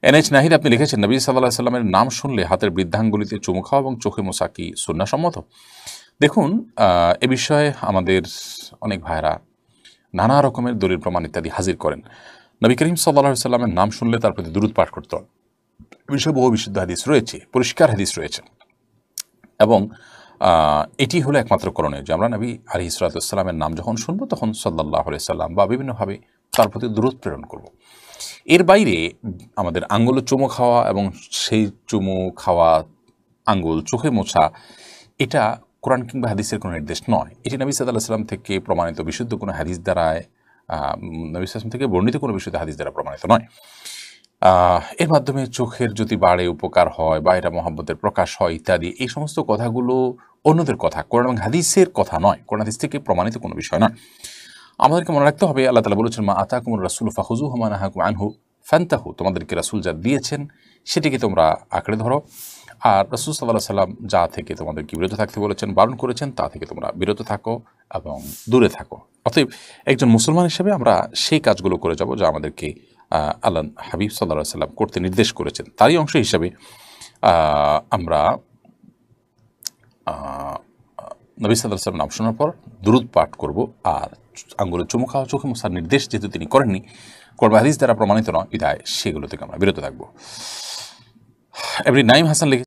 NH Nahid আপনি লিখেছেন, নবী সাল্লাল্লাহু আলাইহি সাল্লামের নাম শুনলে হাতের বৃদ্ধাঙ্গুলিতে চুমু খাওয়া এবং চোখে মোছা কি সুন্নাহসম্মত? দেখুন, এ বিষয়ে আমাদের অনেক ভাইরা নানা রকমের দলিল প্রমাণ ইত্যাদি হাজির করেন। নবী করিম সাল্লাল্লাহু আলাইহি সাল্লামের নাম শুনলে তার প্রতি দুরূদ পাঠ করতে হবে। এ বিষয়ে বহু বিশুদ্ধ হাদিস রয়েছে, পরিষ্কার হাদিস রয়েছে, এবং এটি হলো একমাত্র করণীয় যে আমরা নবী আলাইহিস সালাতু ওয়াস সালামের নাম যখন শুনবো তখন সাল্লাল্লাহু আলাইহি সাল্লাম বা বিভিন্নভাবে তার প্রতি দুরূদ প্রেরণ করব। এর বাইরে আমাদের আঙ্গুলে চুমু খাওয়া এবং সেই চুমু খাওয়া আঙ্গুল চোখে মোছা, এটা কোরআন কিংবা হাদিসের কোনো নির্দেশ নয়। এটি নবী সাল্লাল্লাহু আলাইহি সাল্লাম থেকে প্রমাণিত বিশুদ্ধ কোনো হাদিস দ্বারায় নবী সাল্লাল্লাহু আলাইহি ওয়াসাল্লাম থেকে বর্ণিত কোনো বিশুদ্ধ হাদিস দ্বারা প্রমাণিত নয়। এর মাধ্যমে চোখের যদি বাড়ে, উপকার হয় বা এটা মহব্বতের প্রকাশ হয় ইত্যাদি, এই সমস্ত কথাগুলো অন্যদের কথা, কোরআন এবং হাদিসের কথা নয়, কোরআন হাদিস থেকে প্রমাণিত কোনো বিষয় নয়। আমাদেরকে মনে রাখতে হবে, আল্লাহ তাআলা বলেছেন, মা আতাকুমুর রাসূলু ফাখুযুহু ওয়া মা নাহাকুম আনহু ফান্তাহু, তোমাদেরকে রাসূল যা দিয়েছেন সেটিকে তোমরা আঁকড়ে ধরো, আর রাসূল সাল্লাল্লাহু আলাইহি সাল্লাম যা থেকে তোমাদেরকে বিরত থাকতে বলেছেন, বারণ করেছেন, তা থেকে তোমরা বিরত থাকো এবং দূরে থাকো। অতএব একজন মুসলমান হিসেবে আমরা সেই কাজগুলো করে যাব যা আমাদেরকে আল্লাহ হাবিব সাল্লাল্লাহু আলাইহি সাল্লাম করতে নির্দেশ করেছেন। তারই অংশ হিসাবে আমরা নবী সাল্লাল্লাহু আলাইহি ওয়াসাল্লাম নাম শোনার পর দুরূদ পাঠ করব, আর আঙ্গুলে চুমু খাওয়া, চোখে মোছার নির্দেশ যেহেতু তিনি করেননি, কোরআন হাদিস দ্বারা প্রমাণিত নয়, বিধায় সেগুলো থেকে আমরা বিরত থাকবো। এমনি নাইম হাসান লিখে